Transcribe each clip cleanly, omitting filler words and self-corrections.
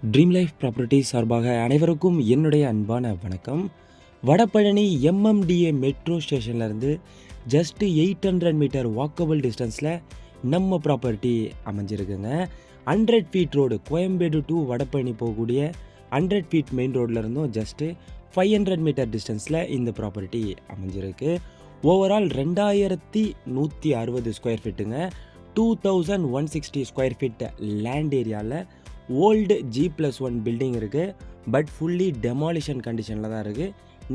Dream life properties சார்பாக அனைவருக்கும் என்னுடைய அன்பான வணக்கம். வடபழனி எம்எம்டிஏ மெட்ரோ ஸ்டேஷன்லேருந்து ஜஸ்ட்டு 800 மீட்டர் வாக்கபிள் டிஸ்டன்ஸில் நம்ம ப்ராப்பர்ட்டி அமைஞ்சிருக்குங்க. 100 feet road, Koyambedu to Vadapalani போகக்கூடிய 100 ஃபீட் மெயின் ரோட்லேருந்தும் ஜஸ்ட்டு 500 மீட்டர் டிஸ்டன்ஸில் இந்த ப்ராப்பர்ட்டி அமைஞ்சிருக்கு. ஓவரால் 2160 ஸ்கொயர் ஃபீட்டுங்க. 2160 ஸ்கொயர் ஃபீட் லேண்ட் ஏரியாவில் ஓல்டு G+1 பில்டிங் இருக்குது. பட் ஃபுல்லி டெமாலிஷன் கண்டிஷனில் தான் இருக்குது.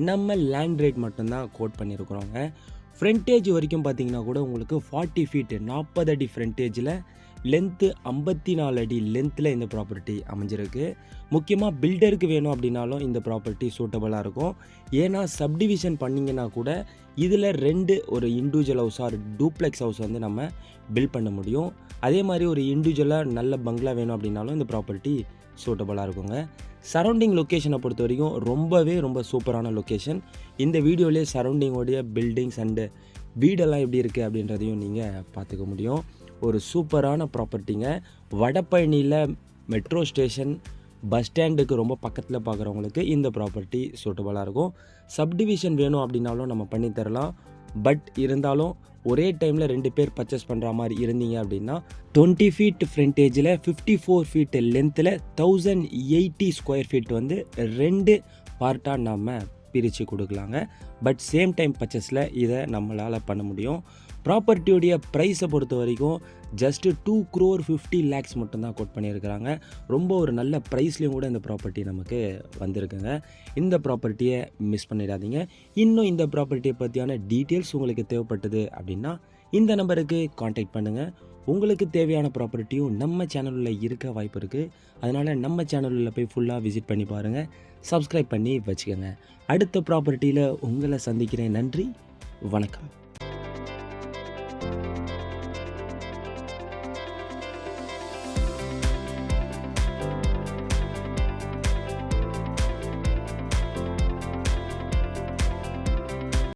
நம்ம லேண்ட் ரேட் மட்டும்தான் கோட் பண்ணியிருக்கிறோங்க. ஃப்ரண்டேஜ் வரைக்கும் பார்த்தீங்கன்னா கூட உங்களுக்கு 40 ஃபீட்டு 40 அடி ஃப்ரண்டேஜில், லென்த்து 54 அடி லென்த்தில் இந்த ப்ராப்பர்ட்டி அமைஞ்சிருக்கு. முக்கியமாக பில்டருக்கு வேணும் அப்படின்னாலும் இந்த ப்ராப்பர்ட்டி சூட்டபுளாக இருக்கும். ஏன்னா சப்டிவிஷன் பண்ணிங்கன்னா கூட இதில் 2 ஒரு individual house or duplex house வந்து நம்ம பில்ட் பண்ண முடியும். அதே மாதிரி ஒரு இண்டிவிஜுவலாக நல்ல பங்களா வேணும் அப்படின்னாலும் இந்த ப்ராப்பர்ட்டி சூட்டபுளாக இருக்குங்க. சரௌண்டிங் லொக்கேஷனை பொறுத்த வரைக்கும் ரொம்ப சூப்பரான லொக்கேஷன். இந்த வீடியோலேயே சரௌண்டிங்கோடைய பில்டிங்ஸ் அண்டு வீடெல்லாம் எப்படி இருக்குது அப்படின்றதையும் நீங்கள் பார்த்துக்க முடியும். ஒரு சூப்பரான ப்ராப்பர்ட்டிங்க. வடபழனியில் மெட்ரோ ஸ்டேஷன் பஸ் ஸ்டாண்டுக்கு ரொம்ப பக்கத்தில் பார்க்குறவங்களுக்கு இந்த ப்ராப்பர்ட்டி சூட்டபுளாக இருக்கும். சப்டிவிஷன் வேணும் அப்படின்னாலும் நம்ம பண்ணித்தரலாம். பட் இருந்தாலும் ஒரே டைமில் 2 பேர் பர்ச்சேஸ் பண்ணுற மாதிரி இருந்தீங்க அப்படின்னா 20 ஃபீட் ஃப்ரண்டேஜில் 54 ஃபீட் லென்த்தில் 1080 ஸ்கொயர் ஃபீட் வந்து 2 பார்ட்டாக நம்ம பிரித்து கொடுக்கலாங்க. பட் சேம் டைம் பர்ச்சேஸில் இதை நம்மளால் பண்ண முடியும். ப்ராப்பர்ட்டியோடைய ப்ரைஸை பொறுத்த வரைக்கும் ஜஸ்ட்டு 2,50,00,000 மட்டும்தான் கோட் பண்ணியிருக்கிறாங்க. ரொம்ப ஒரு நல்ல ப்ரைஸ்லேயும் கூட இந்த ப்ராப்பர்ட்டி நமக்கு வந்திருக்குங்க. இந்த ப்ராப்பர்ட்டியை மிஸ் பண்ணிடாதீங்க. இன்னும் இந்த ப்ராப்பர்ட்டியை பற்றியான டீட்டெயில்ஸ் உங்களுக்கு தேவைப்பட்டது அப்படின்னா இந்த நம்பருக்கு காண்டாக்ட் பண்ணுங்கள். உங்களுக்கு தேவையான ப்ராப்பர்ட்டியும் நம்ம சேனலில் இருக்க வாய்ப்பு இருக்குது. அதனால் நம்ம சேனலில் போய் ஃபுல்லாக விசிட் பண்ணி பாருங்கள். சப்ஸ்கிரைப் பண்ணி வச்சுக்கோங்க. அடுத்த ப்ராப்பர்ட்டியில் உங்களை சந்திக்கிறேன். நன்றி, வணக்கம்.